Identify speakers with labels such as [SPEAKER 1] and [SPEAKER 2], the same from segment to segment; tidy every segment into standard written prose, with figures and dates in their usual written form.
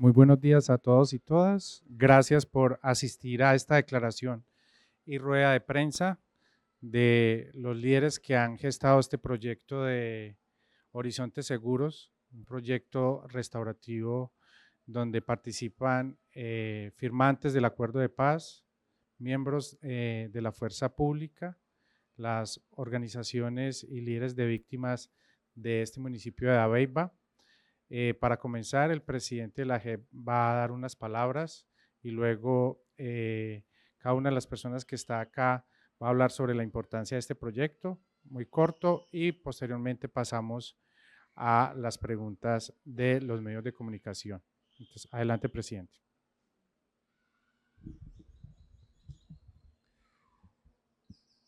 [SPEAKER 1] Muy buenos días a todos y todas. Gracias por asistir a esta declaración y rueda de prensa de los líderes que han gestado este proyecto de Horizontes Seguros, un proyecto restaurativo donde participan firmantes del acuerdo de paz, miembros de la fuerza pública, las organizaciones y líderes de víctimas de este municipio de Dabeiba. Para comenzar, el presidente de la JEP va a dar unas palabras y luego cada una de las personas que está acá va a hablar sobre la importancia de este proyecto, muy corto, y posteriormente pasamos a las preguntas de los medios de comunicación. Entonces, adelante, presidente.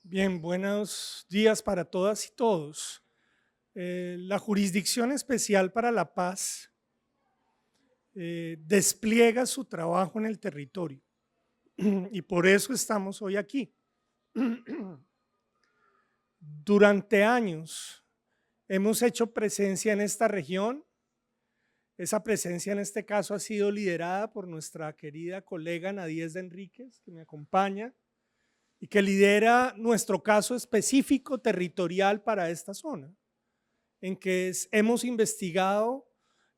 [SPEAKER 2] Bien, buenos días para todas y todos. La Jurisdicción Especial para la Paz despliega su trabajo en el territorio y por eso estamos hoy aquí. Durante años hemos hecho presencia en esta región. Esa presencia en este caso ha sido liderada por nuestra querida colega Nadíez de Enríquez, que me acompaña y que lidera nuestro caso específico territorial para esta zona, en que hemos investigado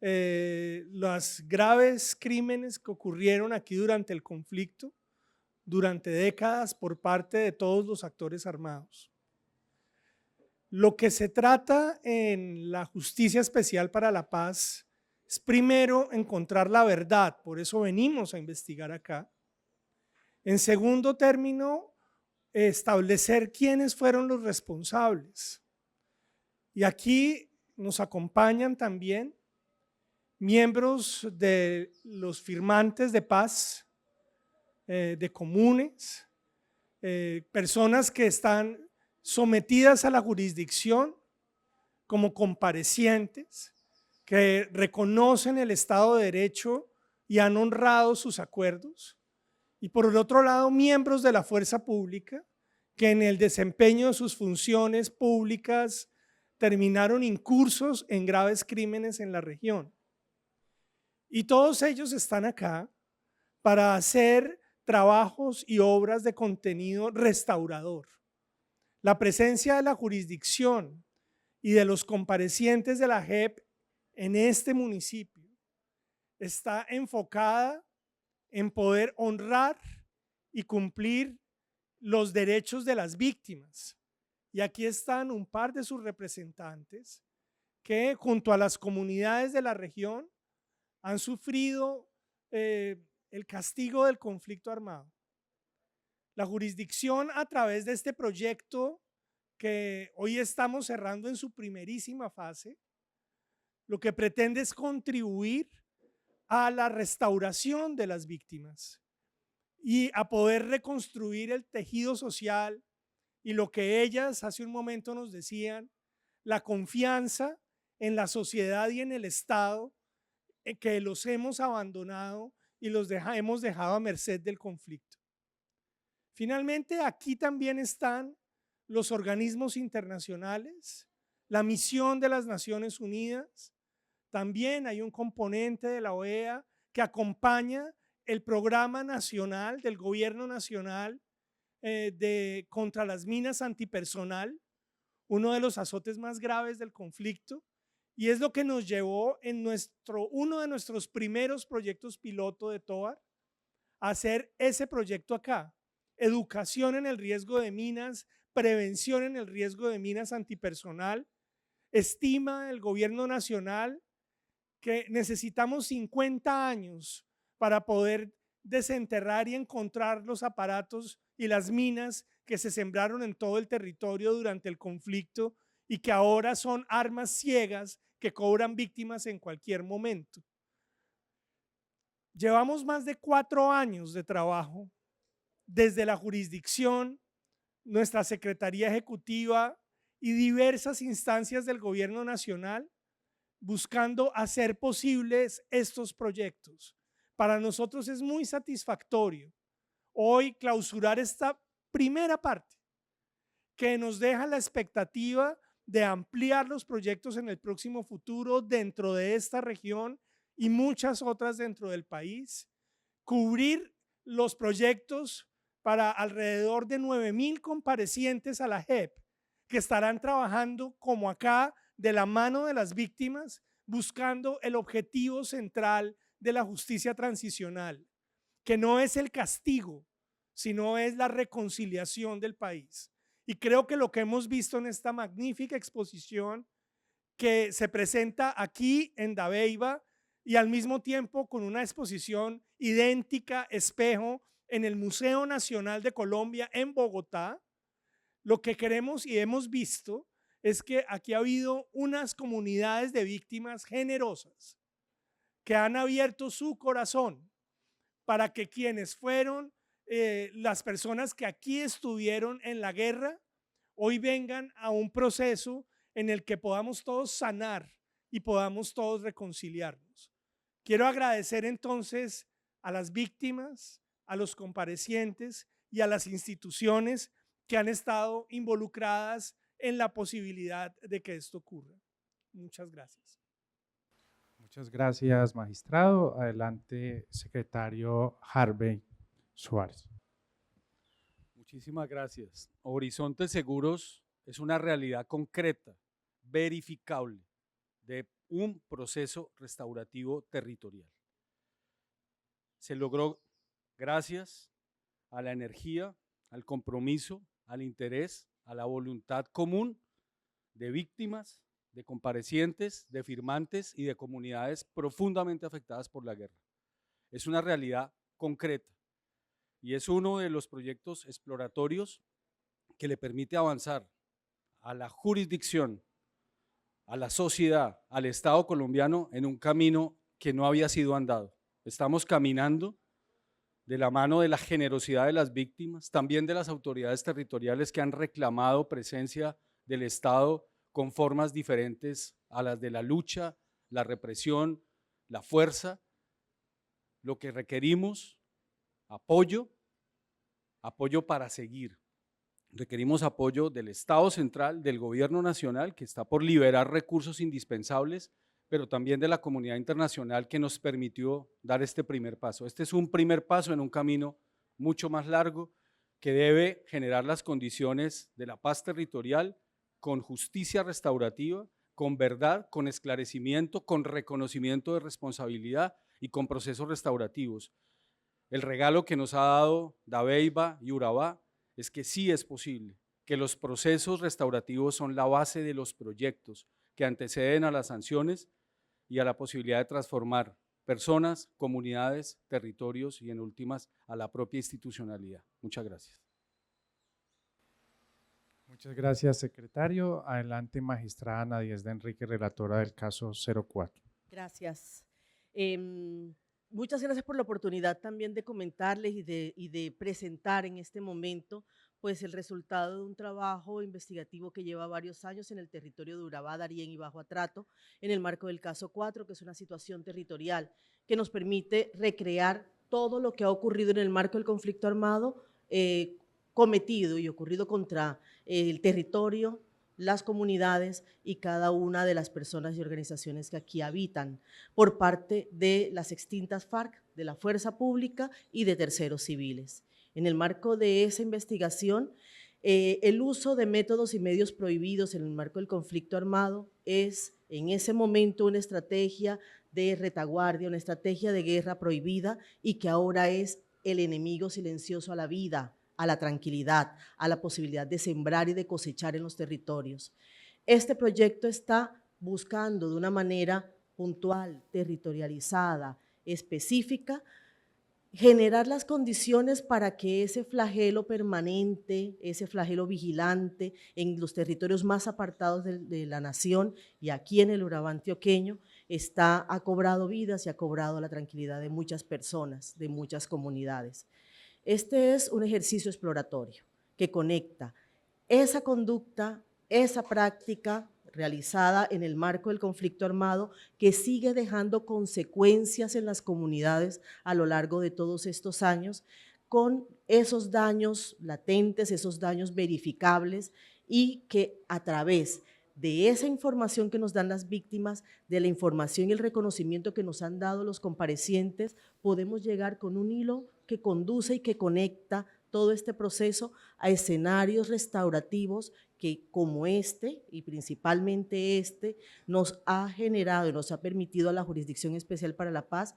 [SPEAKER 2] los graves crímenes que ocurrieron aquí durante el conflicto, durante décadas por parte de todos los actores armados. Lo que se trata en la Justicia Especial para la Paz es primero encontrar la verdad, por eso venimos a investigar acá. En segundo término, establecer quiénes fueron los responsables. Y aquí nos acompañan también miembros de los firmantes de paz, de comunes, personas que están sometidas a la jurisdicción como comparecientes, que reconocen el Estado de Derecho y han honrado sus acuerdos. Y por el otro lado, miembros de la fuerza pública, que en el desempeño de sus funciones públicas terminaron incursos en graves crímenes en la región. Y todos ellos están acá para hacer trabajos y obras de contenido restaurador. La presencia de la jurisdicción y de los comparecientes de la JEP en este municipio está enfocada en poder honrar y cumplir los derechos de las víctimas. Y aquí están un par de sus representantes que junto a las comunidades de la región han sufrido el castigo del conflicto armado. La jurisdicción, a través de este proyecto que hoy estamos cerrando en su primerísima fase, lo que pretende es contribuir a la restauración de las víctimas y a poder reconstruir el tejido social y lo que ellas hace un momento nos decían, la confianza en la sociedad y en el Estado, que los hemos abandonado y los hemos dejado a merced del conflicto. Finalmente, aquí también están los organismos internacionales, la misión de las Naciones Unidas, también hay un componente de la OEA que acompaña el programa nacional del gobierno nacional contra las minas antipersonal, uno de los azotes más graves del conflicto, y es lo que nos llevó en uno de nuestros primeros proyectos piloto de TOAR a hacer ese proyecto acá, educación en el riesgo de minas, prevención en el riesgo de minas antipersonal. Estima el gobierno nacional que necesitamos 50 años para poder desenterrar y encontrar los aparatos y las minas que se sembraron en todo el territorio durante el conflicto y que ahora son armas ciegas que cobran víctimas en cualquier momento. Llevamos más de 4 años de trabajo desde la jurisdicción, nuestra Secretaría Ejecutiva y diversas instancias del gobierno nacional buscando hacer posibles estos proyectos. Para nosotros es muy satisfactorio hoy clausurar esta primera parte que nos deja la expectativa de ampliar los proyectos en el próximo futuro dentro de esta región y muchas otras dentro del país, cubrir los proyectos para alrededor de 9.000 comparecientes a la JEP, que estarán trabajando como acá de la mano de las víctimas, buscando el objetivo central de la justicia transicional, que no es el castigo, sino es la reconciliación del país. Y creo que lo que hemos visto en esta magnífica exposición que se presenta aquí en Dabeiba y al mismo tiempo con una exposición idéntica, espejo, en el Museo Nacional de Colombia en Bogotá, lo que queremos y hemos visto es que aquí ha habido unas comunidades de víctimas generosas que han abierto su corazón para que quienes fueron las personas que aquí estuvieron en la guerra hoy vengan a un proceso en el que podamos todos sanar y podamos todos reconciliarnos. Quiero agradecer entonces a las víctimas, a los comparecientes y a las instituciones que han estado involucradas en la posibilidad de que esto ocurra. Muchas gracias.
[SPEAKER 1] Muchas gracias, magistrado. Adelante, secretario Harvey Suárez.
[SPEAKER 3] Muchísimas gracias. Horizontes Seguros es una realidad concreta, verificable, de un proceso restaurativo territorial. Se logró gracias a la energía, al compromiso, al interés, a la voluntad común de víctimas, de comparecientes, de firmantes y de comunidades profundamente afectadas por la guerra. Es una realidad concreta y es uno de los proyectos exploratorios que le permite avanzar a la jurisdicción, a la sociedad, al Estado colombiano en un camino que no había sido andado. Estamos caminando de la mano de la generosidad de las víctimas, también de las autoridades territoriales que han reclamado presencia del Estado con formas diferentes a las de la lucha, la represión, la fuerza. Lo que requerimos, apoyo para seguir. Requerimos apoyo del Estado central, del gobierno nacional, que está por liberar recursos indispensables, pero también de la comunidad internacional que nos permitió dar este primer paso. Este es un primer paso en un camino mucho más largo que debe generar las condiciones de la paz territorial con justicia restaurativa, con verdad, con esclarecimiento, con reconocimiento de responsabilidad y con procesos restaurativos. El regalo que nos ha dado Dabeiba y Urabá es que sí es posible, que los procesos restaurativos son la base de los proyectos que anteceden a las sanciones y a la posibilidad de transformar personas, comunidades, territorios y en últimas a la propia institucionalidad. Muchas gracias.
[SPEAKER 1] Muchas gracias, secretario. Adelante, magistrada Ana Díez de Enrique, relatora del caso 04.
[SPEAKER 4] Gracias. Muchas gracias por la oportunidad también de comentarles y de presentar en este momento pues el resultado de un trabajo investigativo que lleva varios años en el territorio de Urabá, Darién y Bajo Atrato, en el marco del caso 4, que es una situación territorial que nos permite recrear todo lo que ha ocurrido en el marco del conflicto armado cometido y ocurrido contra el territorio, las comunidades y cada una de las personas y organizaciones que aquí habitan por parte de las extintas FARC, de la fuerza pública y de terceros civiles. En el marco de esa investigación, el uso de métodos y medios prohibidos en el marco del conflicto armado es en ese momento una estrategia de retaguardia, una estrategia de guerra prohibida y que ahora es el enemigo silencioso a la vida, a la tranquilidad, a la posibilidad de sembrar y de cosechar en los territorios. Este proyecto está buscando de una manera puntual, territorializada, específica, generar las condiciones para que ese flagelo permanente, ese flagelo vigilante en los territorios más apartados de la nación y aquí en el Urabá antioqueño ha cobrado vidas y ha cobrado la tranquilidad de muchas personas, de muchas comunidades. Este es un ejercicio exploratorio que conecta esa conducta, esa práctica realizada en el marco del conflicto armado que sigue dejando consecuencias en las comunidades a lo largo de todos estos años, con esos daños latentes, esos daños verificables y que a través de esa información que nos dan las víctimas, de la información y el reconocimiento que nos han dado los comparecientes, podemos llegar con un hilo que conduce y que conecta todo este proceso a escenarios restaurativos que, como este, y principalmente este, nos ha generado y nos ha permitido a la Jurisdicción Especial para la Paz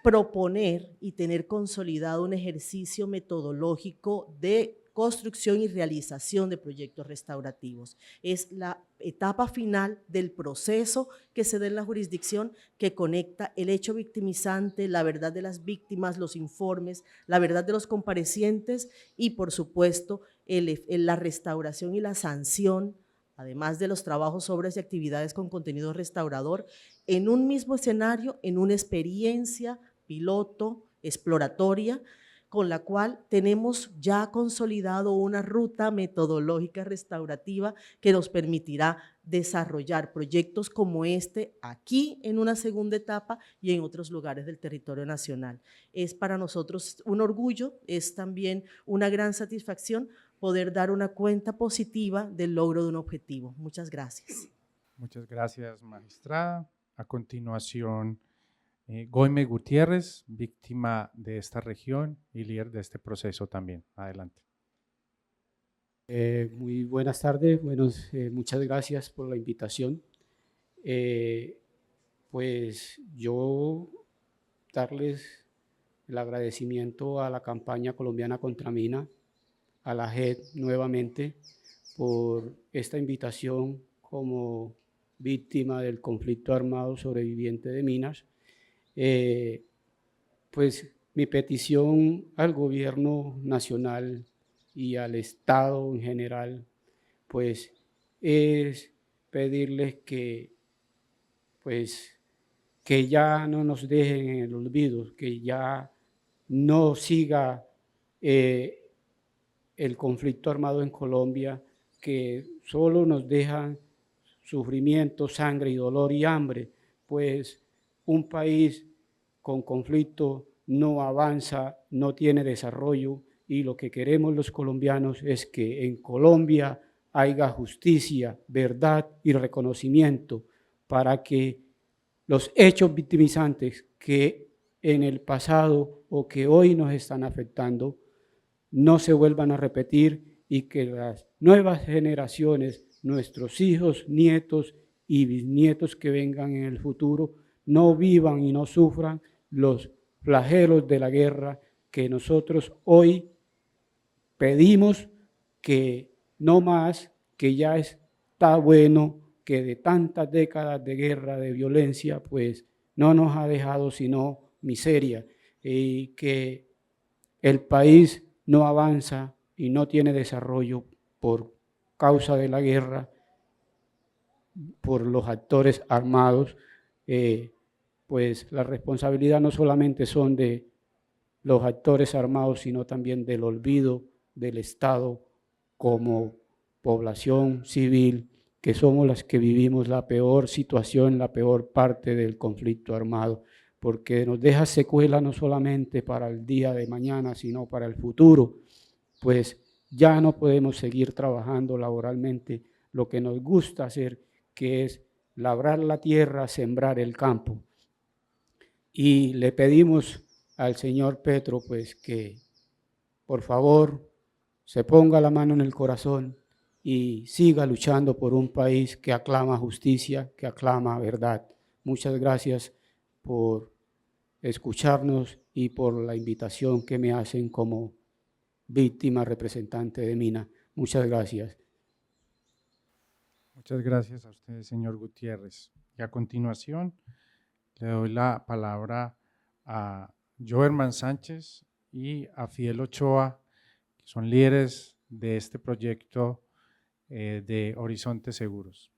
[SPEAKER 4] proponer y tener consolidado un ejercicio metodológico de construcción y realización de proyectos restaurativos. Es la etapa final del proceso que se da en la jurisdicción, que conecta el hecho victimizante, la verdad de las víctimas, los informes, la verdad de los comparecientes y, por supuesto, la restauración y la sanción, además de los trabajos, obras y actividades con contenido restaurador, en un mismo escenario, en una experiencia piloto, exploratoria, con la cual tenemos ya consolidado una ruta metodológica restaurativa que nos permitirá desarrollar proyectos como este aquí en una segunda etapa y en otros lugares del territorio nacional. Es para nosotros un orgullo, es también una gran satisfacción poder dar una cuenta positiva del logro de un objetivo. Muchas gracias.
[SPEAKER 1] Muchas gracias, magistrada. A continuación, Goime Gutiérrez, víctima de esta región y líder de este proceso también. Adelante.
[SPEAKER 5] Muy buenas tardes, muchas gracias por la invitación. Pues yo darles el agradecimiento a la campaña colombiana contra mina, a la JED nuevamente, por esta invitación como víctima del conflicto armado sobreviviente de minas. Pues mi petición al gobierno nacional y al Estado en general, pues es pedirles que ya no nos dejen en el olvido, que ya no siga el conflicto armado en Colombia, que solo nos dejan sufrimiento, sangre y dolor y hambre, pues un país con conflicto no avanza, no tiene desarrollo, y lo que queremos los colombianos es que en Colombia haya justicia, verdad y reconocimiento para que los hechos victimizantes que en el pasado o que hoy nos están afectando no se vuelvan a repetir y que las nuevas generaciones, nuestros hijos, nietos y bisnietos que vengan en el futuro, no vivan y no sufran los flagelos de la guerra que nosotros hoy pedimos que no más, que ya está bueno, que de tantas décadas de guerra, de violencia, pues no nos ha dejado sino miseria, y que el país no avanza y no tiene desarrollo por causa de la guerra, por los actores armados. Pues la responsabilidad no solamente son de los actores armados, sino también del olvido del Estado como población civil, que somos las que vivimos la peor situación, la peor parte del conflicto armado, porque nos deja secuela no solamente para el día de mañana, sino para el futuro, pues ya no podemos seguir trabajando laboralmente lo que nos gusta hacer, que es labrar la tierra, sembrar el campo. Y le pedimos al señor Petro, pues, que por favor se ponga la mano en el corazón y siga luchando por un país que aclama justicia, que aclama verdad. Muchas gracias por escucharnos y por la invitación que me hacen como víctima representante de Mina. Muchas gracias.
[SPEAKER 1] Muchas gracias a usted, señor Gutiérrez. Y a continuación le doy la palabra a Joerman Sánchez y a Fidel Ochoa, que son líderes de este proyecto de Horizontes Seguros.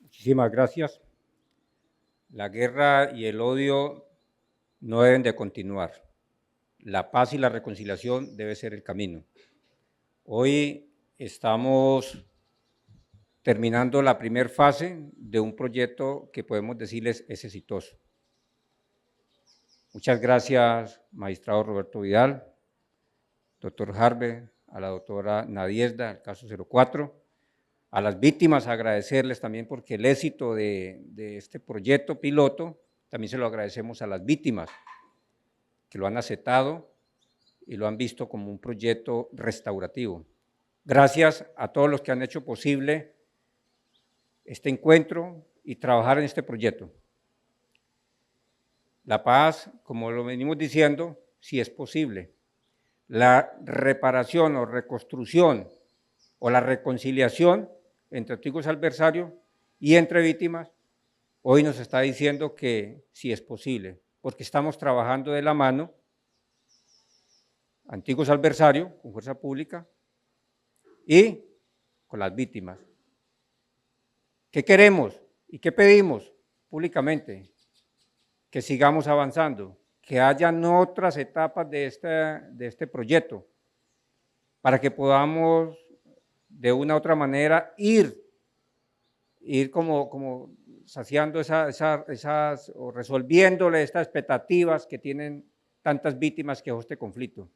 [SPEAKER 6] Muchísimas gracias. La guerra y el odio no deben de continuar. La paz y la reconciliación debe ser el camino. Hoy estamos terminando la primera fase de un proyecto que podemos decirles es exitoso. Muchas gracias, magistrado Roberto Vidal, doctor Harbe, a la doctora Nadiezda, el caso 04, A las víctimas agradecerles también porque el éxito de este proyecto piloto, también se lo agradecemos a las víctimas que lo han aceptado y lo han visto como un proyecto restaurativo. Gracias a todos los que han hecho posible este encuentro y trabajar en este proyecto. La paz, como lo venimos diciendo, sí es posible. La reparación o reconstrucción o la reconciliación entre antiguos adversarios y entre víctimas, hoy nos está diciendo que sí es posible, porque estamos trabajando de la mano, antiguos adversarios con fuerza pública y con las víctimas. ¿Qué queremos y qué pedimos públicamente? Que sigamos avanzando, que hayan otras etapas de este proyecto, para que podamos de una u otra manera ir como saciando esas o resolviéndole estas expectativas que tienen tantas víctimas que este conflicto.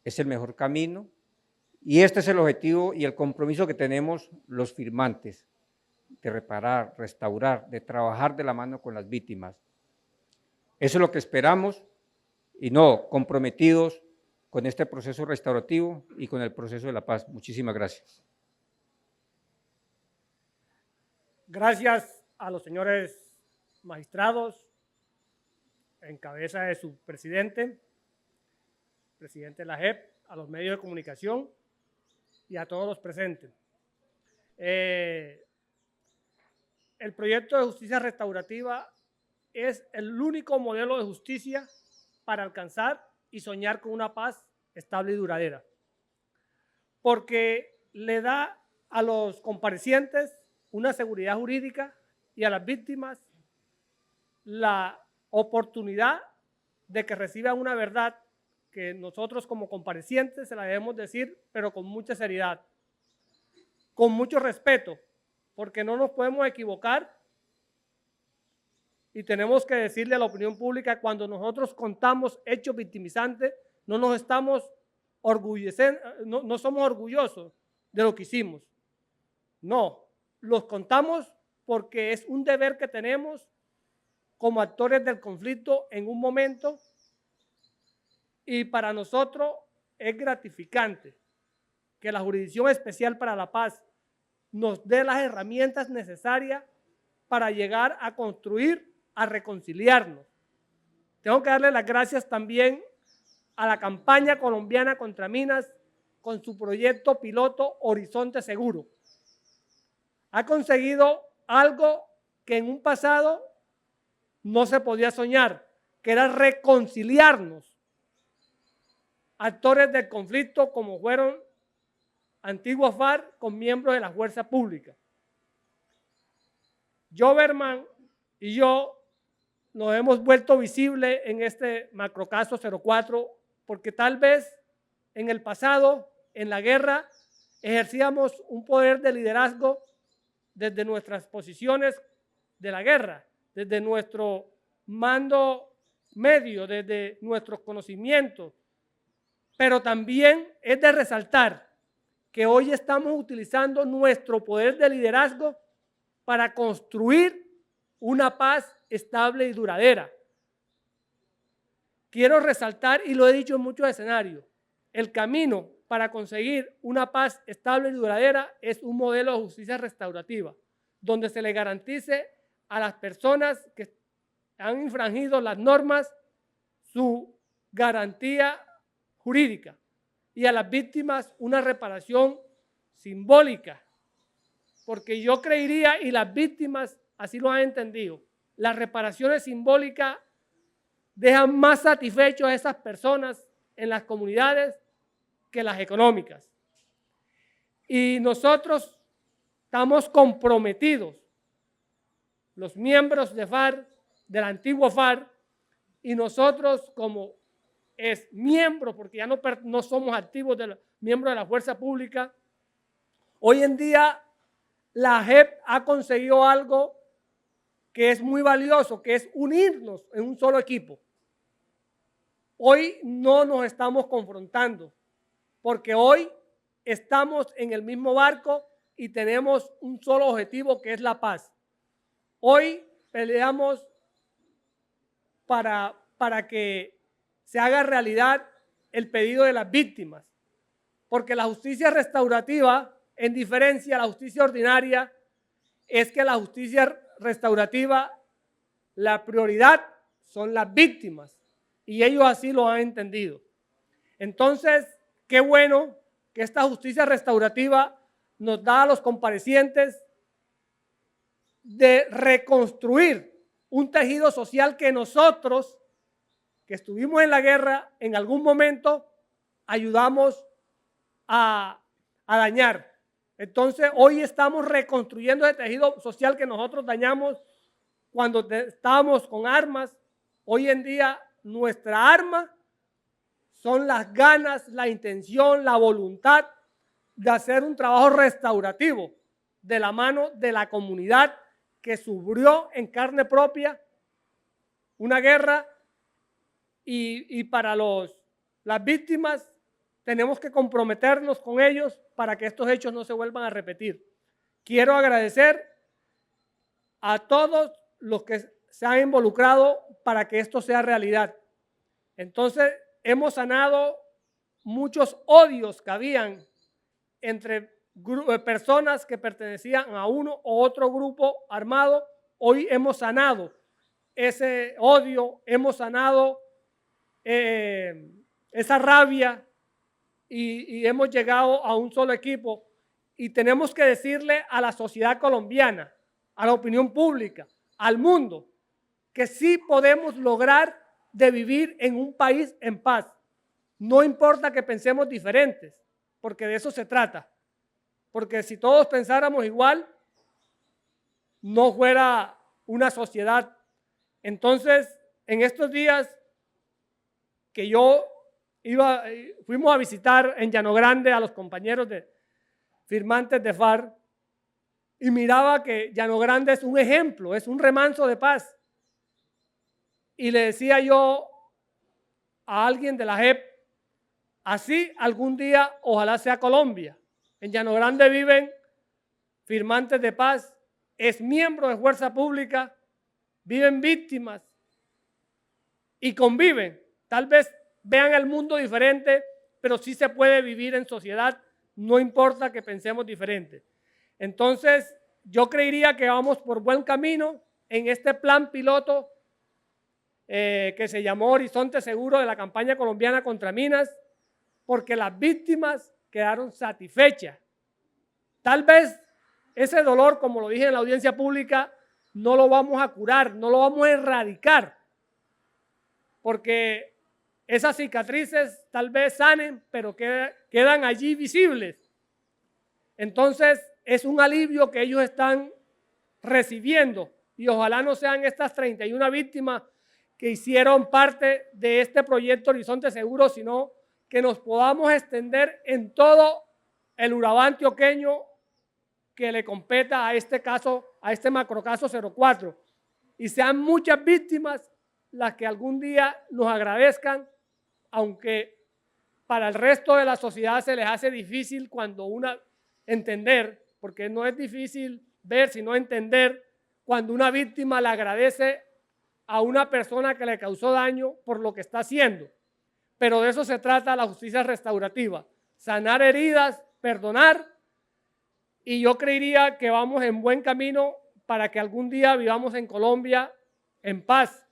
[SPEAKER 6] Es el mejor camino y este es el objetivo y el compromiso que tenemos los firmantes, de reparar, restaurar, de trabajar de la mano con las víctimas. Eso es lo que esperamos y no comprometidos con este proceso restaurativo y con el proceso de la paz. Muchísimas gracias.
[SPEAKER 7] Gracias a los señores magistrados, en cabeza de su presidente de la JEP, a los medios de comunicación y a todos los presentes. El proyecto de justicia restaurativa es el único modelo de justicia para alcanzar y soñar con una paz estable y duradera, porque le da a los comparecientes una seguridad jurídica y a las víctimas la oportunidad de que reciban una verdad que nosotros como comparecientes se la debemos decir, pero con mucha seriedad, con mucho respeto, porque no nos podemos equivocar y tenemos que decirle a la opinión pública cuando nosotros contamos hechos victimizantes, no nos estamos orgulleciendo, no somos orgullosos de lo que hicimos. No, los contamos porque es un deber que tenemos como actores del conflicto en un momento y para nosotros es gratificante que la Jurisdicción Especial para la Paz nos dé las herramientas necesarias para llegar a construir, a reconciliarnos. Tengo que darle las gracias también a la campaña colombiana contra minas con su proyecto piloto Horizonte Seguro. Ha conseguido algo que en un pasado no se podía soñar, que era reconciliarnos. Actores del conflicto como fueron antiguos FARC con miembros de la fuerza pública. Joberman y yo nos hemos vuelto visibles en este macrocaso 04 porque tal vez en el pasado, en la guerra, ejercíamos un poder de liderazgo desde nuestras posiciones de la guerra, desde nuestro mando medio, desde nuestros conocimientos, pero también es de resaltar que hoy estamos utilizando nuestro poder de liderazgo para construir una paz estable y duradera. Quiero resaltar, y lo he dicho en muchos escenarios, el camino para conseguir una paz estable y duradera es un modelo de justicia restaurativa, donde se le garantice a las personas que han infringido las normas su garantía jurídica y a las víctimas una reparación simbólica, porque yo creería, y las víctimas así lo han entendido, las reparaciones simbólicas dejan más satisfechos a esas personas en las comunidades que las económicas. Y nosotros estamos comprometidos, los miembros de FARC, del antiguo FARC, y nosotros como miembros, porque ya no somos activos miembros de la fuerza pública, hoy en día la JEP ha conseguido algo que es muy valioso, que es unirnos en un solo equipo. Hoy no nos estamos confrontando, porque hoy estamos en el mismo barco y tenemos un solo objetivo, que es la paz. Hoy peleamos para que se haga realidad el pedido de las víctimas, porque la justicia restaurativa, en diferencia a la justicia ordinaria, es que la justicia restaurativa, la prioridad son las víctimas, y ellos así lo han entendido. Entonces, qué bueno que esta justicia restaurativa nos da a los comparecientes de reconstruir un tejido social que nosotros, que estuvimos en la guerra, en algún momento ayudamos a dañar. Entonces, hoy estamos reconstruyendo el tejido social que nosotros dañamos cuando estábamos con armas. Hoy en día, nuestra arma son las ganas, la intención, la voluntad de hacer un trabajo restaurativo de la mano de la comunidad que sufrió en carne propia una guerra, y para las víctimas tenemos que comprometernos con ellos para que estos hechos no se vuelvan a repetir. Quiero agradecer a todos los que se han involucrado para que esto sea realidad. Entonces, hemos sanado muchos odios que habían entre personas que pertenecían a uno u otro grupo armado. Hoy hemos sanado ese odio, hemos sanado esa rabia, y hemos llegado a un solo equipo, y tenemos que decirle a la sociedad colombiana, a la opinión pública, al mundo, que sí podemos lograr de vivir en un país en paz. No importa que pensemos diferentes, porque de eso se trata. Porque si todos pensáramos igual, no fuera una sociedad. Entonces, en estos días que fuimos a visitar en Llano Grande a los compañeros de firmantes de FARC, y miraba que Llano Grande es un ejemplo, es un remanso de paz. Y le decía yo a alguien de la JEP, así algún día ojalá sea Colombia. En Llano Grande viven firmantes de paz, es miembro de fuerza pública, viven víctimas y conviven. Tal vez vean el mundo diferente, pero sí se puede vivir en sociedad, no importa que pensemos diferente. Entonces, yo creería que vamos por buen camino en este plan piloto que se llamó Horizonte Seguro de la campaña colombiana contra minas, porque las víctimas quedaron satisfechas. Tal vez ese dolor, como lo dije en la audiencia pública, no lo vamos a curar, no lo vamos a erradicar, porque esas cicatrices tal vez sanen, pero quedan allí visibles. Entonces, es un alivio que ellos están recibiendo, y ojalá no sean estas 31 víctimas que hicieron parte de este proyecto Horizonte Seguro, sino que nos podamos extender en todo el Urabá antioqueño que le competa a este caso, a este macrocaso 04, y sean muchas víctimas las que algún día nos agradezcan, aunque para el resto de la sociedad se les hace difícil entender, porque no es difícil ver, sino entender cuando una víctima le agradece a una persona que le causó daño por lo que está haciendo. Pero de eso se trata la justicia restaurativa, sanar heridas, perdonar, y yo creería que vamos en buen camino para que algún día vivamos en Colombia en paz.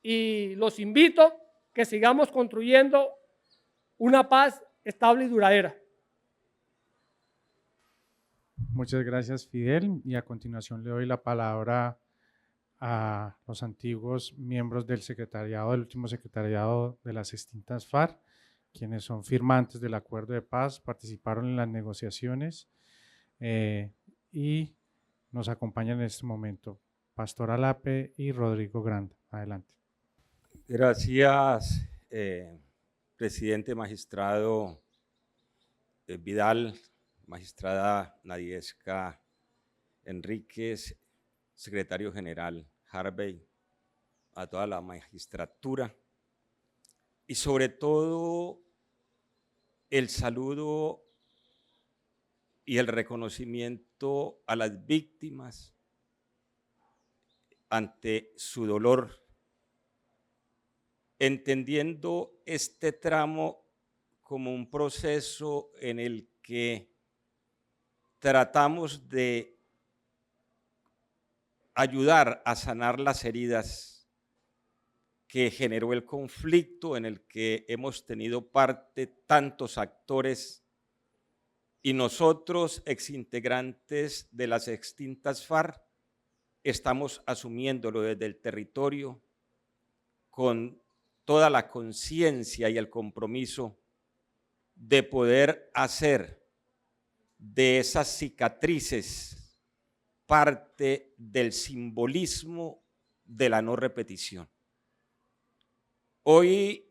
[SPEAKER 7] Y los invito que sigamos construyendo una paz estable y duradera.
[SPEAKER 1] Muchas gracias, Fidel. Y a continuación le doy la palabra a los antiguos miembros del último secretariado de las extintas FARC, quienes son firmantes del acuerdo de paz, participaron en las negociaciones y nos acompañan en este momento. Pastor Alape y Rodrigo Granda. Adelante.
[SPEAKER 8] Gracias, presidente magistrado Vidal, magistrada Nadiesca Enríquez, secretario general Harvey, a toda la magistratura, y sobre todo el saludo y el reconocimiento a las víctimas ante su dolor, entendiendo este tramo como un proceso en el que tratamos de ayudar a sanar las heridas que generó el conflicto en el que hemos tenido parte tantos actores y nosotros, exintegrantes de las extintas FARC, estamos asumiéndolo desde el territorio con toda la conciencia y el compromiso de poder hacer de esas cicatrices parte del simbolismo de la no repetición. Hoy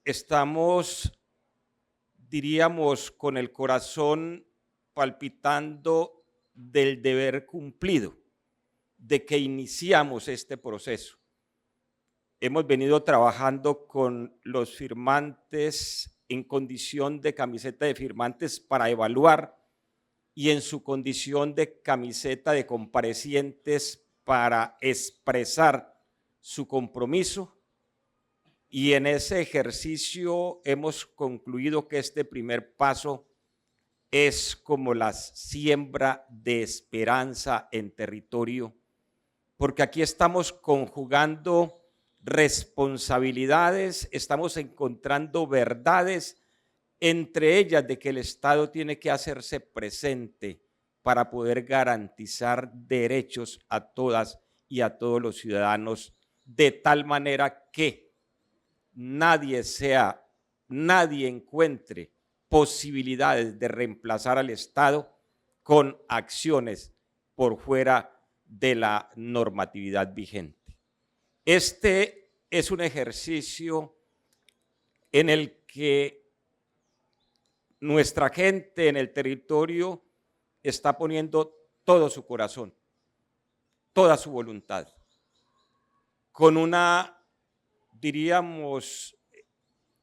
[SPEAKER 8] estamos, diríamos, con el corazón palpitando del deber cumplido, de que iniciamos este proceso. Hemos venido trabajando con los firmantes en condición de camiseta de firmantes para evaluar y en su condición de camiseta de comparecientes para expresar su compromiso. Y en ese ejercicio hemos concluido que este primer paso es como la siembra de esperanza en territorio, porque aquí estamos conjugando responsabilidades, estamos encontrando verdades, entre ellas de que el Estado tiene que hacerse presente para poder garantizar derechos a todas y a todos los ciudadanos, de tal manera que nadie encuentre posibilidades de reemplazar al Estado con acciones por fuera de la normatividad vigente. Este es un ejercicio en el que nuestra gente en el territorio está poniendo todo su corazón, toda su voluntad, con una, diríamos,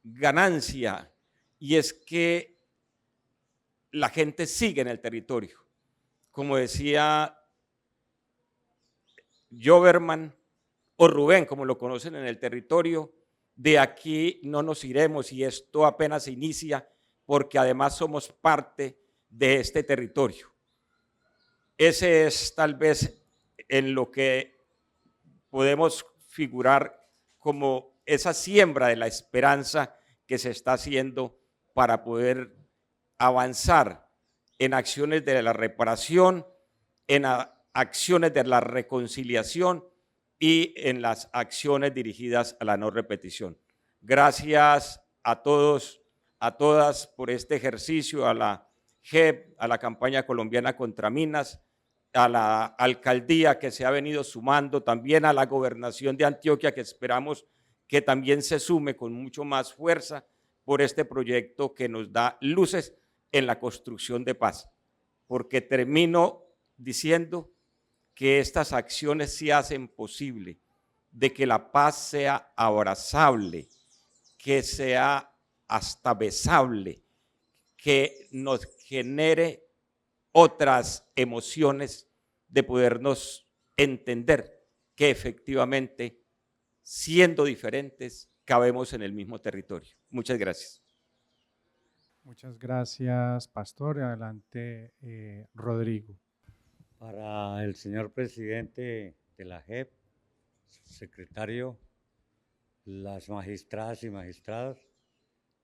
[SPEAKER 8] ganancia, y es que la gente sigue en el territorio. Como decía Joverman o Rubén, como lo conocen en el territorio, de aquí no nos iremos y esto apenas se inicia, porque además somos parte de este territorio. Ese es tal vez en lo que podemos figurar como esa siembra de la esperanza que se está haciendo para poder avanzar en acciones de la reparación, en acciones de la reconciliación y en las acciones dirigidas a la no repetición. Gracias a todos, a todas por este ejercicio, a la JEP, a la campaña colombiana contra minas, a la alcaldía que se ha venido sumando, también a la gobernación de Antioquia, que esperamos que también se sume con mucho más fuerza por este proyecto que nos da luces en la construcción de paz. Porque termino diciendo que estas acciones sí hacen posible de que la paz sea abrazable, que sea hasta besable, que nos genere otras emociones de podernos entender que efectivamente, siendo diferentes, cabemos en el mismo territorio. Muchas gracias.
[SPEAKER 1] Muchas gracias, Pastor. Adelante, Rodrigo.
[SPEAKER 9] Para el señor presidente de la JEP, secretario, las magistradas y magistrados,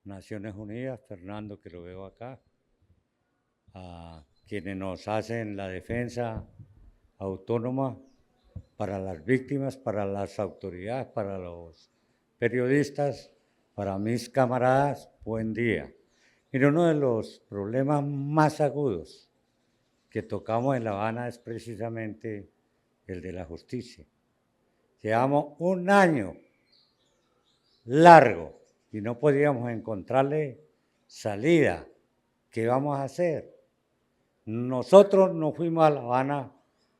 [SPEAKER 9] Naciones Unidas, Fernando, que lo veo acá, a quienes nos hacen la defensa autónoma para las víctimas, para las autoridades, para los periodistas, para mis camaradas, buen día. Mira, uno de los problemas más agudos que tocamos en La Habana es precisamente el de la justicia. Llevamos un año largo y no podíamos encontrarle salida. ¿Qué vamos a hacer? Nosotros no fuimos a La Habana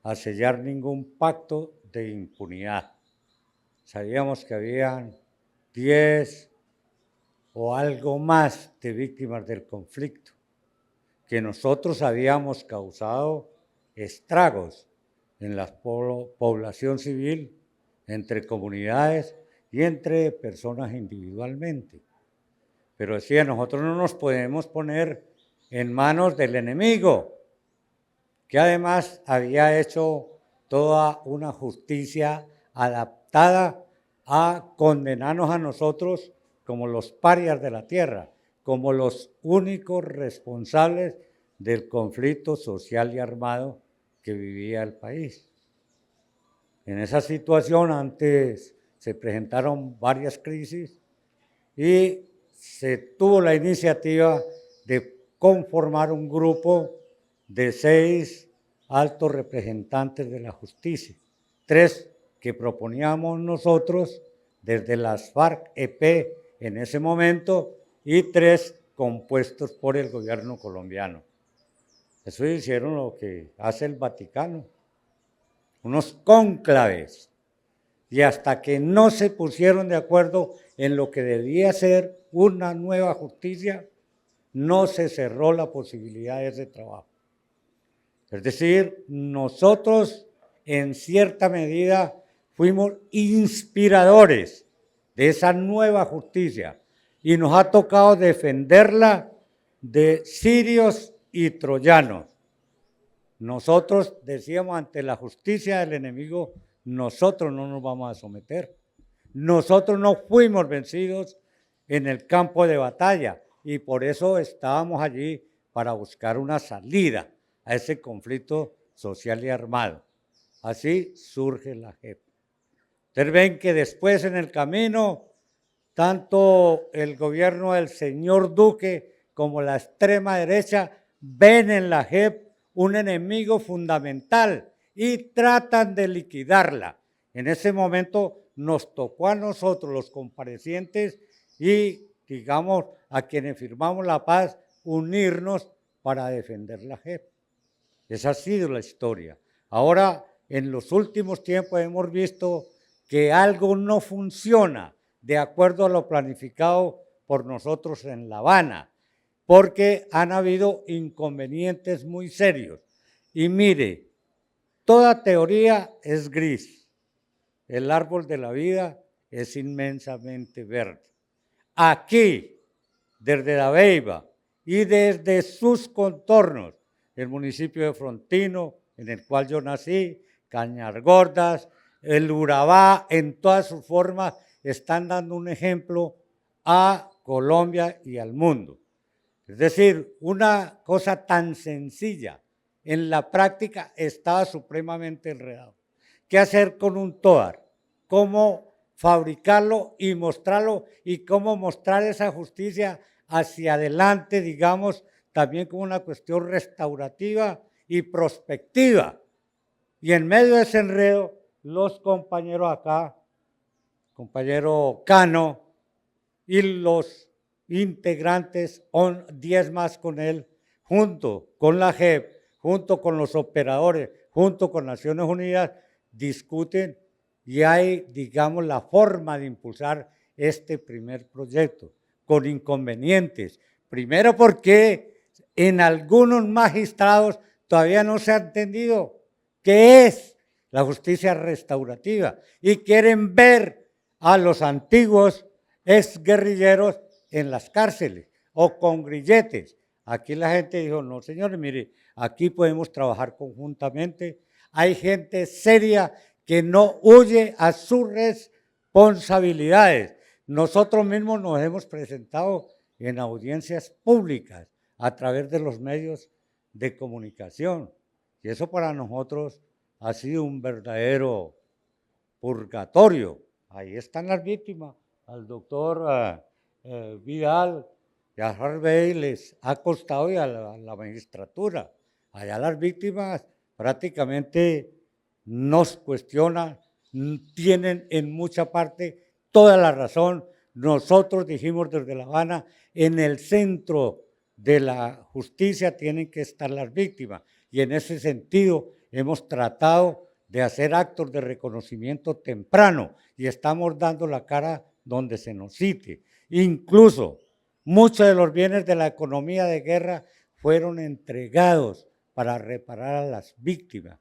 [SPEAKER 9] a sellar ningún pacto de impunidad. Sabíamos que habían 10 o algo más de víctimas del conflicto. que nosotros habíamos causado estragos en la población civil, entre comunidades y entre personas individualmente. Pero decía, nosotros no nos podemos poner en manos del enemigo, que además había hecho toda una justicia adaptada a condenarnos a nosotros como los parias de la tierra, como los únicos responsables del conflicto social y armado que vivía el país. En esa situación antes se presentaron varias crisis y se tuvo la iniciativa de conformar un grupo de 6 altos representantes de la justicia, 3 que proponíamos nosotros desde las FARC-EP en ese momento y 3 compuestos por el gobierno colombiano. Eso hicieron lo que hace el Vaticano, unos cónclaves, y hasta que no se pusieron de acuerdo en lo que debía ser una nueva justicia, no se cerró la posibilidad de ese trabajo. Es decir, nosotros en cierta medida fuimos inspiradores de esa nueva justicia y nos ha tocado defenderla de sirios y troyanos. Nosotros decíamos, ante la justicia del enemigo, nosotros no nos vamos a someter. Nosotros no fuimos vencidos en el campo de batalla y por eso estábamos allí para buscar una salida a ese conflicto social y armado. Así surge la JEP. Ustedes ven que después en el camino, tanto el gobierno del señor Duque como la extrema derecha ven en la JEP un enemigo fundamental y tratan de liquidarla. En ese momento nos tocó a nosotros, los comparecientes y, digamos, a quienes firmamos la paz, unirnos para defender la JEP. Esa ha sido la historia. Ahora, en los últimos tiempos hemos visto que algo no funciona de acuerdo a lo planificado por nosotros en La Habana, porque han habido inconvenientes muy serios. Y mire, toda teoría es gris. El árbol de la vida es inmensamente verde. Aquí, desde La Beiba y desde sus contornos, el municipio de Frontino, en el cual yo nací, Cañargordas, el Urabá, en todas sus formas, están dando un ejemplo a Colombia y al mundo. Es decir, una cosa tan sencilla, en la práctica estaba supremamente enredado. ¿Qué hacer con un TOAR? ¿Cómo fabricarlo y mostrarlo? Y cómo mostrar esa justicia hacia adelante, digamos, también como una cuestión restaurativa y prospectiva. Y en medio de ese enredo, los compañeros acá, compañero Cano y los integrantes, 10 más con él, junto con la JEP, junto con los operadores, junto con Naciones Unidas, discuten y hay, digamos, la forma de impulsar este primer proyecto, con inconvenientes. Primero porque en algunos magistrados todavía no se ha entendido qué es la justicia restaurativa y quieren ver a los antiguos exguerrilleros en las cárceles o con grilletes. Aquí la gente dijo, no señores, mire, aquí podemos trabajar conjuntamente. Hay gente seria que no huye a sus responsabilidades. Nosotros mismos nos hemos presentado en audiencias públicas a través de los medios de comunicación. Y eso para nosotros ha sido un verdadero purgatorio. Ahí están las víctimas. Al doctor Vidal y a Harvey les ha costado y a la magistratura. Allá las víctimas prácticamente nos cuestionan, tienen en mucha parte toda la razón. Nosotros dijimos desde La Habana, en el centro de la justicia tienen que estar las víctimas. Y en ese sentido hemos tratado de hacer actos de reconocimiento temprano y estamos dando la cara donde se nos cite. Incluso muchos de los bienes de la economía de guerra fueron entregados para reparar a las víctimas.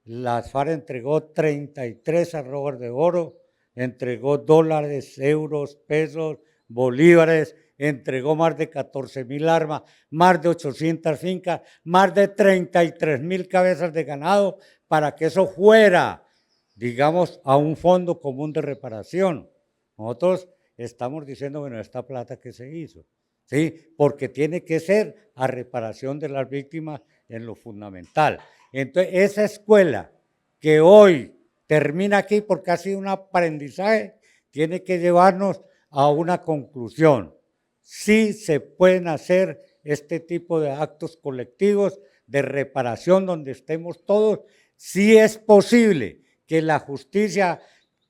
[SPEAKER 9] Las FARC entregó 33 arrobas de oro, entregó dólares, euros, pesos, bolívares, entregó más de 14.000 armas, más de 800 fincas, más de 33.000 cabezas de ganado para que eso fuera, digamos, a un fondo común de reparación. Nosotros estamos diciendo, bueno, esta plata que se hizo, ¿sí? Porque tiene que ser a reparación de las víctimas en lo fundamental. Entonces, esa escuela que hoy termina aquí porque ha sido un aprendizaje, tiene que llevarnos a una conclusión. Sí se pueden hacer este tipo de actos colectivos de reparación donde estemos todos. Sí es posible que la justicia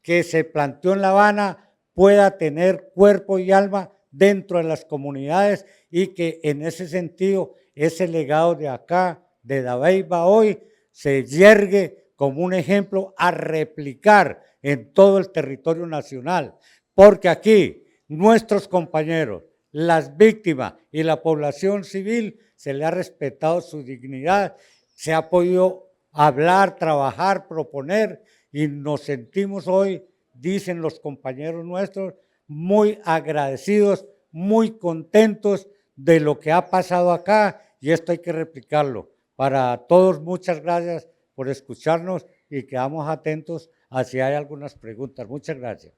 [SPEAKER 9] que se planteó en La Habana pueda tener cuerpo y alma dentro de las comunidades y que en ese sentido ese legado de acá, de Dabeiba hoy, se yergue como un ejemplo a replicar en todo el territorio nacional, porque aquí nuestros compañeros, las víctimas y la población civil se le ha respetado su dignidad, se ha podido hablar, trabajar, proponer y nos sentimos hoy, dicen los compañeros nuestros, muy agradecidos, muy contentos de lo que ha pasado acá y esto hay que replicarlo. Para todos, muchas gracias por escucharnos y quedamos atentos a si hay algunas preguntas. Muchas gracias.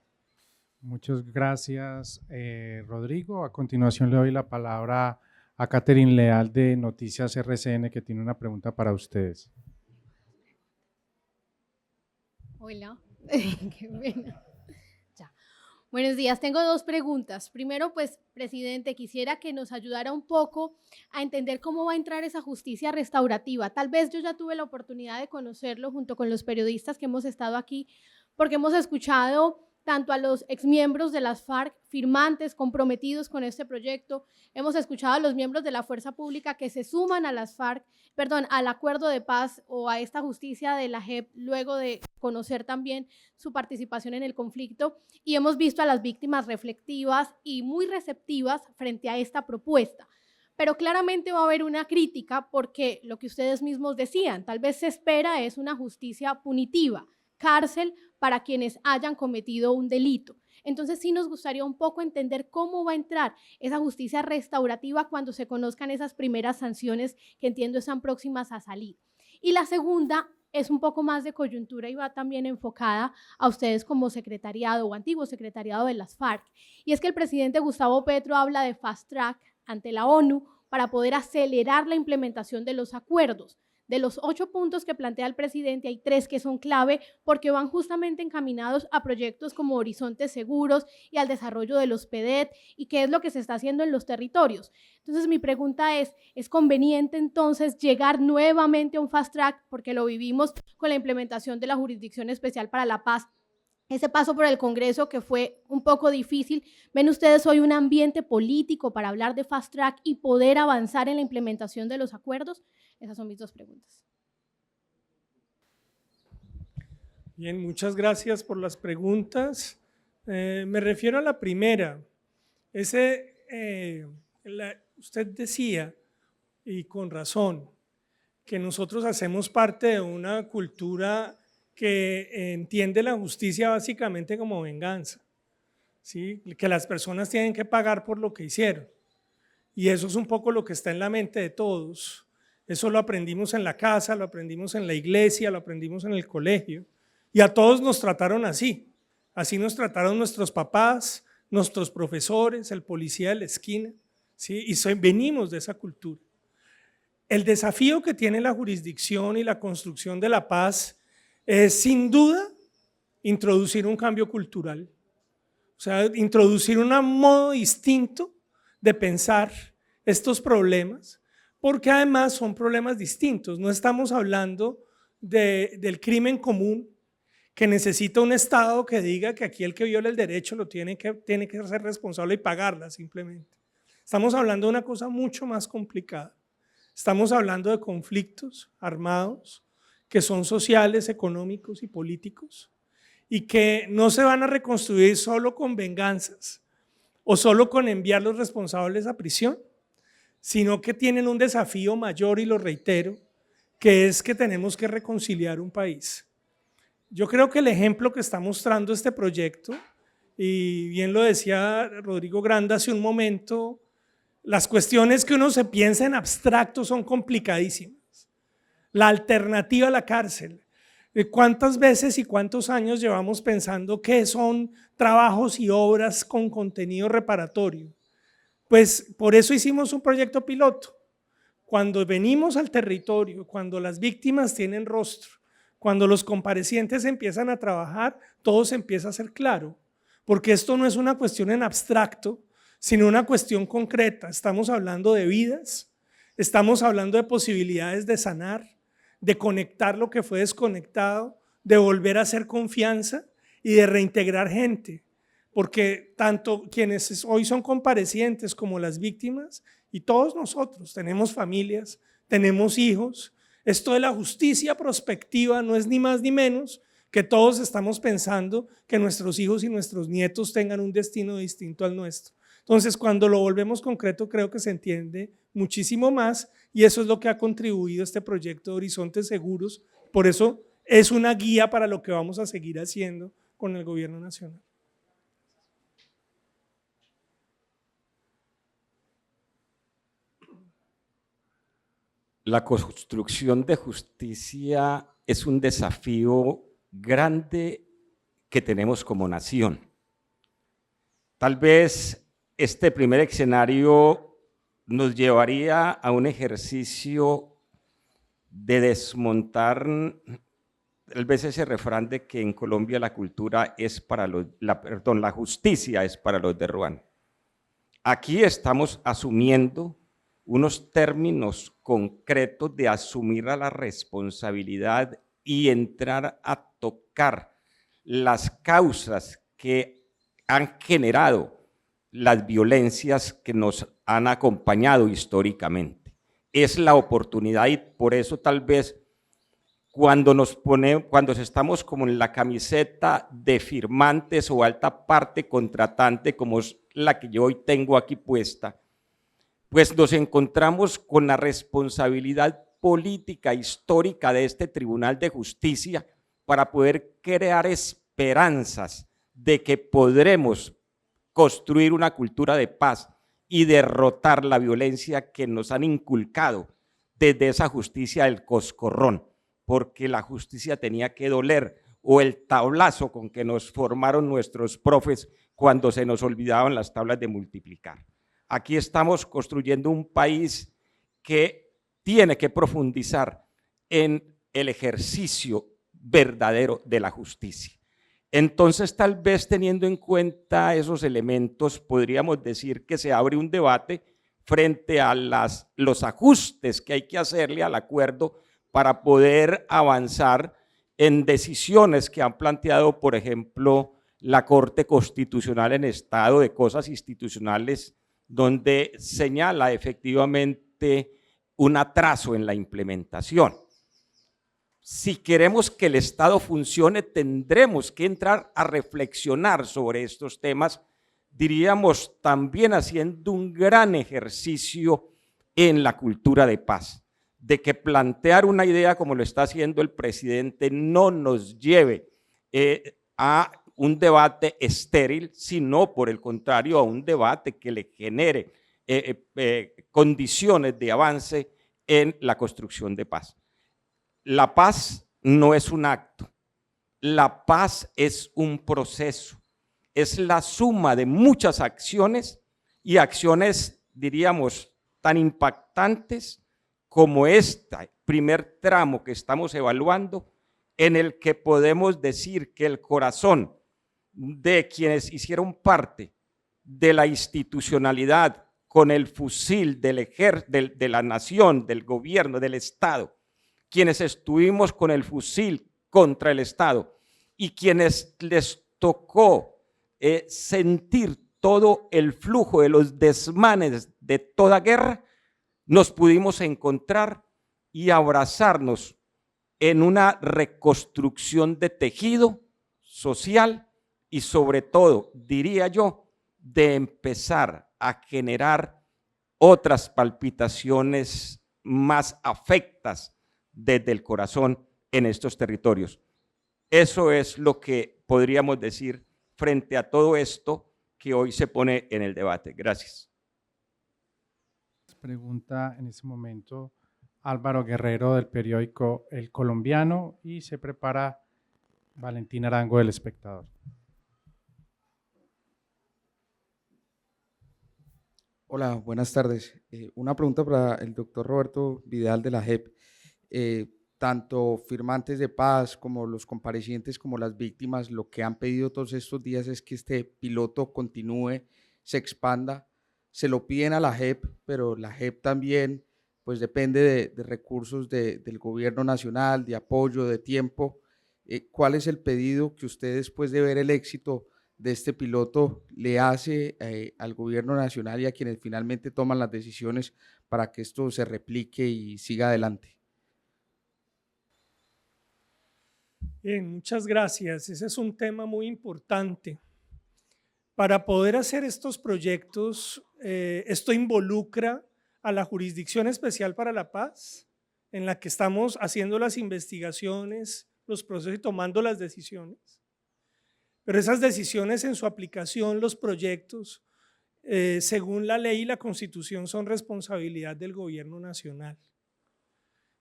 [SPEAKER 1] Muchas gracias, Rodrigo. A continuación le doy la palabra a Catherine Leal de Noticias RCN, que tiene una pregunta para ustedes.
[SPEAKER 10] Hola, qué pena. Ya. Buenos días, tengo dos preguntas. Primero, pues, presidente, quisiera que nos ayudara un poco a entender cómo va a entrar esa justicia restaurativa. Tal vez yo ya tuve la oportunidad de conocerlo junto con los periodistas que hemos estado aquí, porque hemos escuchado tanto a los exmiembros de las FARC, firmantes, comprometidos con este proyecto, hemos escuchado a los miembros de la fuerza pública que se suman a las FARC, al acuerdo de paz o a esta justicia de la JEP, luego de conocer también su participación en el conflicto, y hemos visto a las víctimas reflexivas y muy receptivas frente a esta propuesta. Pero claramente va a haber una crítica porque lo que ustedes mismos decían, tal vez se espera es una justicia punitiva, cárcel para quienes hayan cometido un delito. Entonces sí nos gustaría un poco entender cómo va a entrar esa justicia restaurativa cuando se conozcan esas primeras sanciones que entiendo están próximas a salir. Y la segunda es un poco más de coyuntura y va también enfocada a ustedes como secretariado o antiguo secretariado de las FARC. Y es que el presidente Gustavo Petro habla de fast track ante la ONU para poder acelerar la implementación de los acuerdos. De los 8 puntos que plantea el presidente, hay 3 que son clave porque van justamente encaminados a proyectos como Horizontes Seguros y al desarrollo de los PEDET y qué es lo que se está haciendo en los territorios. Entonces, mi pregunta ¿es conveniente entonces llegar nuevamente a un fast track? Porque lo vivimos con la implementación de la Jurisdicción Especial para la Paz, ese paso por el Congreso que fue un poco difícil. ¿Ven ustedes hoy un ambiente político para hablar de fast track y poder avanzar en la implementación de los acuerdos? Esas son mis dos preguntas.
[SPEAKER 2] Bien, muchas gracias por las preguntas. Me refiero a la primera. Usted decía, y con razón, que nosotros hacemos parte de una cultura que entiende la justicia básicamente como venganza, ¿sí? Que las personas tienen que pagar por lo que hicieron. Y eso es un poco lo que está en la mente de todos. Eso lo aprendimos en la casa, lo aprendimos en la iglesia, lo aprendimos en el colegio. Y a todos nos trataron así. Así nos trataron nuestros papás, nuestros profesores, el policía de la esquina, ¿sí? Y venimos de esa cultura. El desafío que tiene la jurisdicción y la construcción de la paz es sin duda introducir un cambio cultural, o sea, introducir un modo distinto de pensar estos problemas, porque además son problemas distintos. No estamos hablando del crimen común que necesita un Estado que diga que aquí el que viola el derecho tiene que ser responsable y pagarla simplemente. Estamos hablando de una cosa mucho más complicada. Estamos hablando de conflictos armados que son sociales, económicos y políticos y que no se van a reconstruir solo con venganzas o solo con enviar los responsables a prisión, sino que tienen un desafío mayor, y lo reitero, que es que tenemos que reconciliar un país. Yo creo que el ejemplo que está mostrando este proyecto, y bien lo decía Rodrigo Granda hace un momento, las cuestiones que uno se piensa en abstracto son complicadísimas. La alternativa a la cárcel. ¿Cuántas veces y cuántos años llevamos pensando qué son trabajos y obras con contenido reparatorio? Pues por eso hicimos un proyecto piloto. Cuando venimos al territorio, cuando las víctimas tienen rostro, cuando los comparecientes empiezan a trabajar, todo se empieza a hacer claro, porque esto no es una cuestión en abstracto, sino una cuestión concreta. Estamos hablando de vidas, estamos hablando de posibilidades de sanar, de conectar lo que fue desconectado, de volver a hacer confianza y de reintegrar gente, porque tanto quienes hoy son comparecientes como las víctimas y todos nosotros tenemos familias, tenemos hijos. Esto de la justicia prospectiva no es ni más ni menos que todos estamos pensando que nuestros hijos y nuestros nietos tengan un destino distinto al nuestro. Entonces, cuando lo volvemos concreto, creo que se entiende muchísimo más, y eso es lo que ha contribuido este proyecto de Horizontes Seguros. Por eso es una guía para lo que vamos a seguir haciendo con el gobierno nacional.
[SPEAKER 8] La construcción de justicia es un desafío grande que tenemos como nación. Tal vez este primer escenario nos llevaría a un ejercicio de desmontar, tal vez ese refrán de que en Colombia la cultura es para los, la justicia es para los de Ruan. Aquí estamos asumiendo unos términos concretos de asumir a la responsabilidad y entrar a tocar las causas que han generado las violencias que nos han acompañado históricamente. Es la oportunidad, y por eso tal vez cuando estamos como en la camiseta de firmantes o alta parte contratante, como es la que yo hoy tengo aquí puesta, pues nos encontramos con la responsabilidad política histórica de este Tribunal de Justicia para poder crear esperanzas de que podremos construir una cultura de paz y derrotar la violencia que nos han inculcado desde esa justicia del coscorrón, porque la justicia tenía que doler, o el tablazo con que nos formaron nuestros profes cuando se nos olvidaban las tablas de multiplicar. Aquí estamos construyendo un país que tiene que profundizar en el ejercicio verdadero de la justicia. Entonces, tal vez teniendo en cuenta esos elementos, podríamos decir que se abre un debate frente a los ajustes que hay que hacerle al acuerdo para poder avanzar en decisiones que han planteado, por ejemplo, la Corte Constitucional en estado de cosas institucionales, donde señala efectivamente un atraso en la implementación. Si queremos que el Estado funcione, tendremos que entrar a reflexionar sobre estos temas, diríamos también haciendo un gran ejercicio en la cultura de paz, de que plantear una idea como lo está haciendo el presidente no nos lleve a un debate estéril, sino por el contrario a un debate que le genere condiciones de avance en la construcción de paz. La paz no es un acto, la paz es un proceso, es la suma de muchas acciones, y acciones, diríamos, tan impactantes como este primer tramo que estamos evaluando, en el que podemos decir que el corazón de quienes hicieron parte de la institucionalidad con el fusil de la nación, del gobierno, del Estado, quienes estuvimos con el fusil contra el Estado y quienes les tocó sentir todo el flujo de los desmanes de toda guerra, nos pudimos encontrar y abrazarnos en una reconstrucción de tejido social y sobre todo, diría yo, de empezar a generar otras palpitaciones más afectas desde el corazón en estos territorios. Eso es lo que podríamos decir frente a todo esto que hoy se pone en el debate. Gracias.
[SPEAKER 1] Pregunta en este momento Álvaro Guerrero del periódico El Colombiano y se prepara Valentín Arango del Espectador.
[SPEAKER 11] Hola, buenas tardes. Una pregunta para el doctor Roberto Vidal de la JEP. Tanto firmantes de paz como los comparecientes como las víctimas, lo que han pedido todos estos días es que este piloto continúe, se expanda. Se lo piden a la JEP, pero la JEP también pues depende de recursos del gobierno nacional, de apoyo, de tiempo. ¿Cuál es el pedido que usted, después de ver el éxito de este piloto, le hace al gobierno nacional y a quienes finalmente toman las decisiones para que esto se replique y siga adelante?
[SPEAKER 2] Bien, muchas gracias. Ese es un tema muy importante. Para poder hacer estos proyectos, esto involucra a la Jurisdicción Especial para la Paz, en la que estamos haciendo las investigaciones, los procesos y tomando las decisiones. Pero esas decisiones en su aplicación, los proyectos, según la ley y la Constitución, son responsabilidad del gobierno nacional.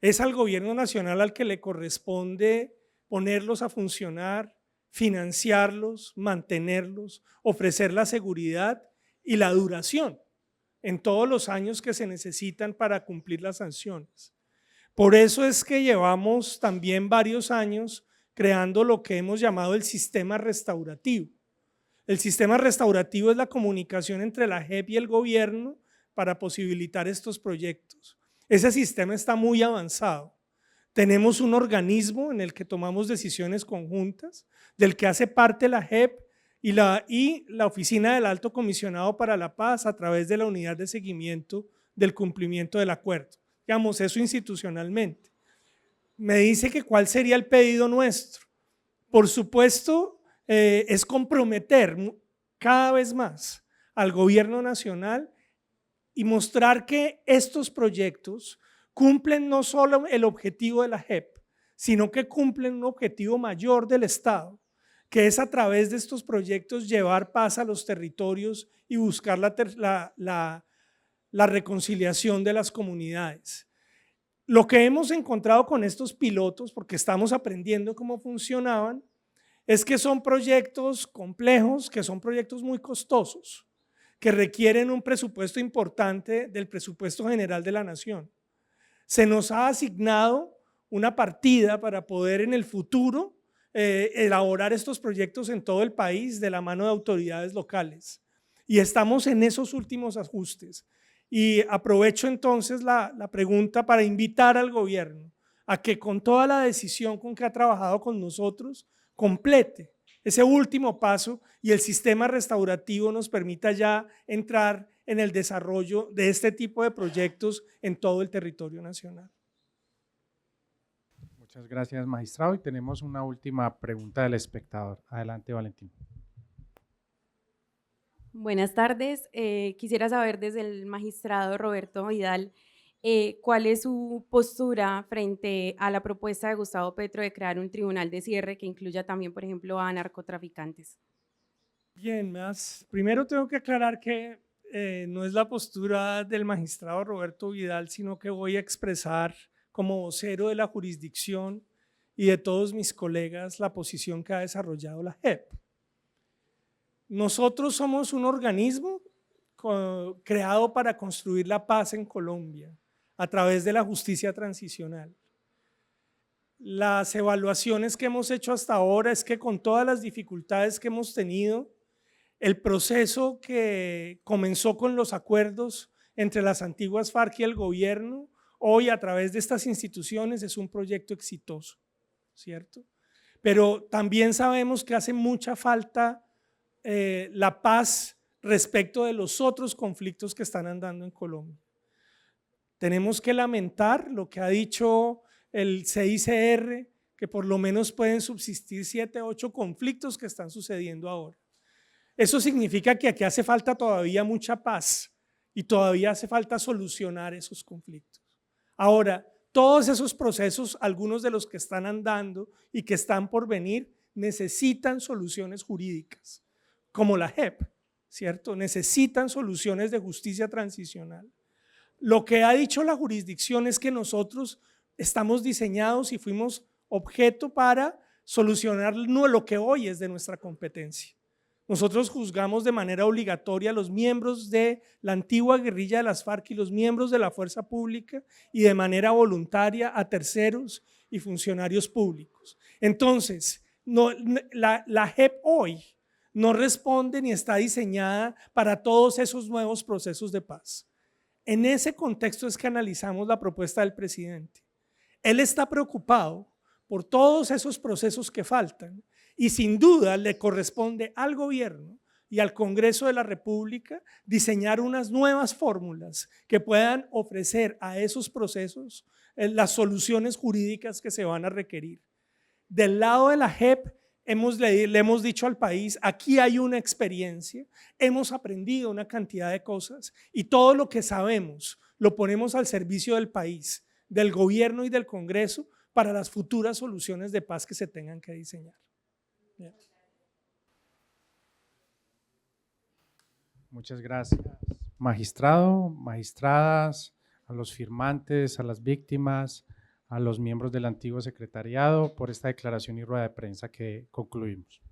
[SPEAKER 2] Es al gobierno nacional al que le corresponde ponerlos a funcionar, financiarlos, mantenerlos, ofrecer la seguridad y la duración en todos los años que se necesitan para cumplir las sanciones. Por eso es que llevamos también varios años creando lo que hemos llamado el sistema restaurativo. El sistema restaurativo es la comunicación entre la JEP y el gobierno para posibilitar estos proyectos. Ese sistema está muy avanzado. Tenemos un organismo en el que tomamos decisiones conjuntas, del que hace parte la JEP y la Oficina del Alto Comisionado para la Paz a través de la Unidad de Seguimiento del Cumplimiento del Acuerdo. Digamos, eso institucionalmente. Me dice que cuál sería el pedido nuestro. Por supuesto, es comprometer cada vez más al gobierno nacional y mostrar que estos proyectos cumplen no solo el objetivo de la JEP, sino que cumplen un objetivo mayor del Estado, que es a través de estos proyectos llevar paz a los territorios y buscar la reconciliación de las comunidades. Lo que hemos encontrado con estos pilotos, porque estamos aprendiendo cómo funcionaban, es que son proyectos complejos, que son proyectos muy costosos, que requieren un presupuesto importante del presupuesto general de la nación. Se nos ha asignado una partida para poder en el futuro elaborar estos proyectos en todo el país de la mano de autoridades locales. Y estamos en esos últimos ajustes. Y aprovecho entonces la pregunta para invitar al gobierno a que con toda la decisión con que ha trabajado con nosotros, complete ese último paso y el sistema restaurativo nos permita ya entrar en el desarrollo de este tipo de proyectos en todo el territorio nacional.
[SPEAKER 1] Muchas gracias, magistrado. Y tenemos una última pregunta del espectador. Adelante, Valentín.
[SPEAKER 12] Buenas tardes. Quisiera saber desde el magistrado Roberto Vidal cuál es su postura frente a la propuesta de Gustavo Petro de crear un tribunal de cierre que incluya también, por ejemplo, a narcotraficantes.
[SPEAKER 2] Bien, primero tengo que aclarar que no es la postura del magistrado Roberto Vidal, sino que voy a expresar como vocero de la jurisdicción y de todos mis colegas la posición que ha desarrollado la JEP. Nosotros somos un organismo creado para construir la paz en Colombia a través de la justicia transicional. Las evaluaciones que hemos hecho hasta ahora es que con todas las dificultades que hemos tenido, el proceso que comenzó con los acuerdos entre las antiguas FARC y el gobierno, hoy a través de estas instituciones es un proyecto exitoso, ¿cierto? Pero también sabemos que hace mucha falta la paz respecto de los otros conflictos que están andando en Colombia. Tenemos que lamentar lo que ha dicho el CICR, que por lo menos pueden subsistir 7 u 8 conflictos que están sucediendo ahora. Eso significa que aquí hace falta todavía mucha paz, y todavía hace falta solucionar esos conflictos. Ahora, todos esos procesos, algunos de los que están andando y que están por venir, necesitan soluciones jurídicas, como la JEP, ¿cierto? Necesitan soluciones de justicia transicional. Lo que ha dicho la jurisdicción es que nosotros estamos diseñados y fuimos objeto para solucionar lo que hoy es de nuestra competencia. Nosotros juzgamos de manera obligatoria a los miembros de la antigua guerrilla de las FARC y los miembros de la fuerza pública y de manera voluntaria a terceros y funcionarios públicos. Entonces, la JEP hoy no responde ni está diseñada para todos esos nuevos procesos de paz. En ese contexto es que analizamos la propuesta del presidente. Él está preocupado por todos esos procesos que faltan y sin duda le corresponde al gobierno y al Congreso de la República diseñar unas nuevas fórmulas que puedan ofrecer a esos procesos las soluciones jurídicas que se van a requerir. Del lado de la JEP, le hemos dicho al país, aquí hay una experiencia, hemos aprendido una cantidad de cosas y todo lo que sabemos lo ponemos al servicio del país, del gobierno y del Congreso para las futuras soluciones de paz que se tengan que diseñar. Bien.
[SPEAKER 1] Muchas gracias, magistrado, magistradas, a los firmantes, a las víctimas, a los miembros del antiguo secretariado por esta declaración y rueda de prensa que concluimos.